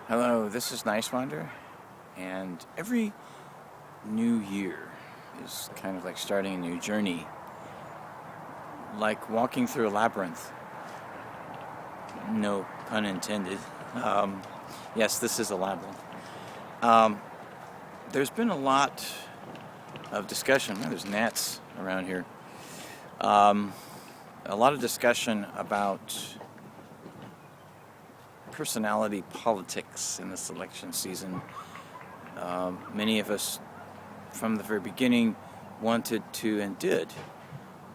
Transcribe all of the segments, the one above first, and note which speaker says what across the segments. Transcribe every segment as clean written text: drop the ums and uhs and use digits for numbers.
Speaker 1: Hello, this is Nice Wander, and every new year is kind of like starting a new journey, like walking through a labyrinth. No pun intended. Yes, this is a labyrinth. There's been a lot of discussion. There's gnats around here. A lot of discussion about personality politics in this election season. Many of us from the very beginning wanted to and did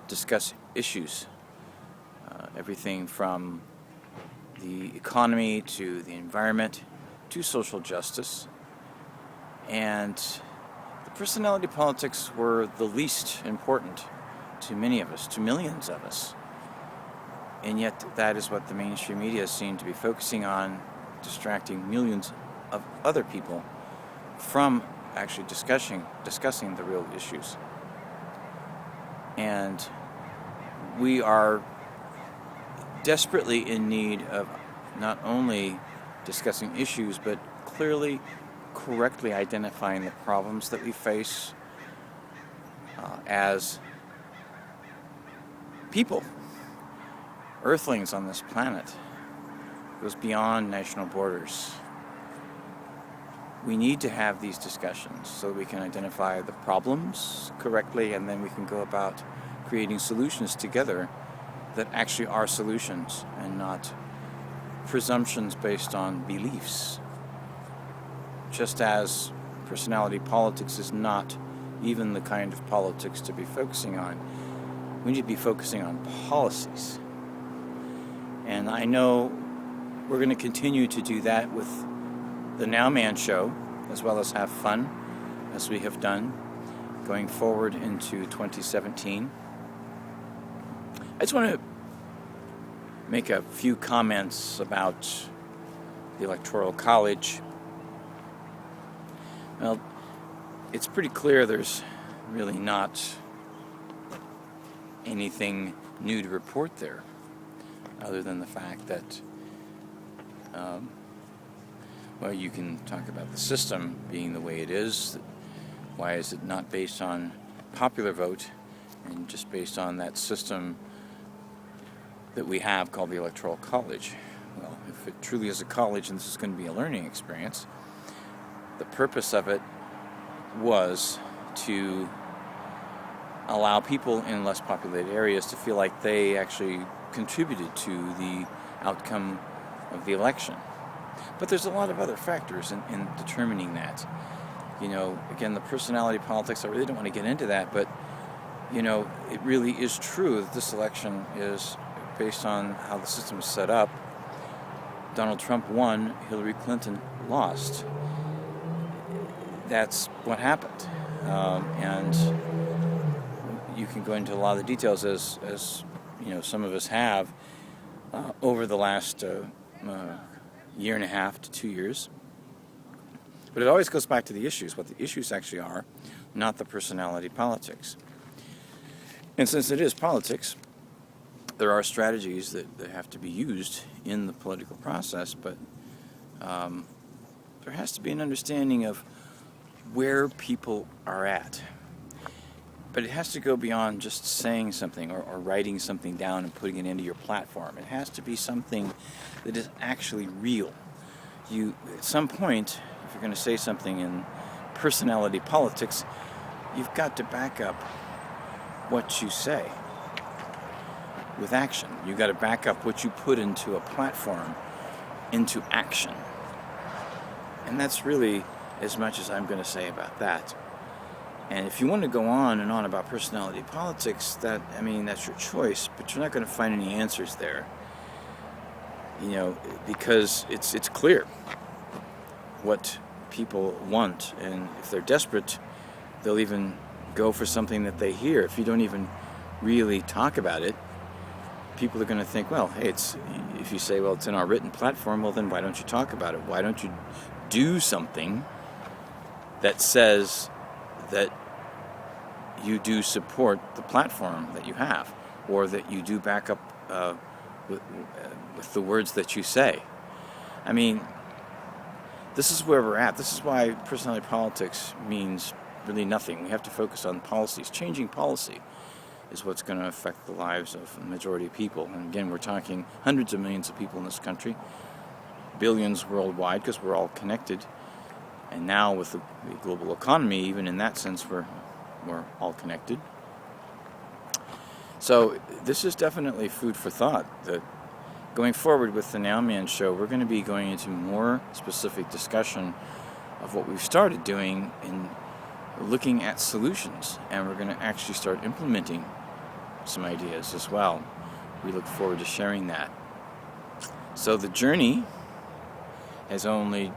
Speaker 1: discuss issues. Everything from the economy to the environment to social justice. And the personality politics were the least important to many of us, to millions of us. And yet that is what the mainstream media seem to be focusing on, distracting millions of other people from actually discussing the real issues. And we are desperately in need of not only discussing issues, but clearly, correctly identifying the problems that we face as people. Earthlings on this planet. It goes beyond national borders. We need to have these discussions so we can identify the problems correctly, and then we can go about creating solutions together that actually are solutions and not presumptions based on beliefs. Just as personality politics is not even the kind of politics to be focusing on, we need to be focusing on policies. And I know we're going to continue to do that with the Nowman show, as well as have fun, as we have done, going forward into 2017. I just want to make a few comments about the Electoral College. Well, it's pretty clear there's really not anything new to report there, other than the fact that, you can talk about the system being the way it is. Why is it not based on popular vote and just based on that system that we have called the Electoral College? Well, if it truly is a college and this is going to be a learning experience, the purpose of it was to allow people in less populated areas to feel like they actually contributed to the outcome of the election. But there's a lot of other factors in determining that. Again, the personality politics, I really don't want to get into that, but, it really is true that this election is based on how the system is set up. Donald Trump won, Hillary Clinton lost. That's what happened. And you can go into a lot of the details as some of us have over the last year and a half to 2 years. But it always goes back to the issues, what the issues actually are, not the personality politics. And since it is politics, there are strategies that have to be used in the political process, but there has to be an understanding of where people are at. But it has to go beyond just saying something or writing something down and putting it into your platform. It has to be something that is actually real. At some point, if you're going to say something in personality politics, you've got to back up what you say with action. You've got to back up what you put into a platform into action. And that's really as much as I'm going to say about that. And if you want to go on and on about personality politics, that's your choice, but you're not going to find any answers there. Because it's clear what people want, and if they're desperate, they'll even go for something that they hear. If you don't even really talk about it, people are going to think, well, hey, if you say, well, it's in our written platform, well, then why don't you talk about it? Why don't you do something that says that you do support the platform that you have, or that you do back up with the words that you say? this is where we're at. This is why personality politics means really nothing. We have to focus on policies. Changing policy is what's going to affect the lives of the majority of people. And again, we're talking hundreds of millions of people in this country, billions worldwide, because we're all connected. And now with the global economy, even in that sense, we're all connected. So this is definitely food for thought. That going forward with the Nowman show, we're going to be going into more specific discussion of what we've started doing in looking at solutions, and we're going to actually start implementing some ideas as well. We look forward to sharing that. So the journey has only,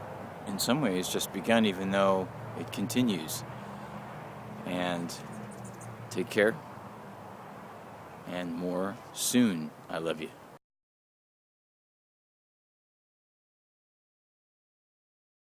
Speaker 1: in some ways, just begun, even though it continues. And take care, and more soon. I love you.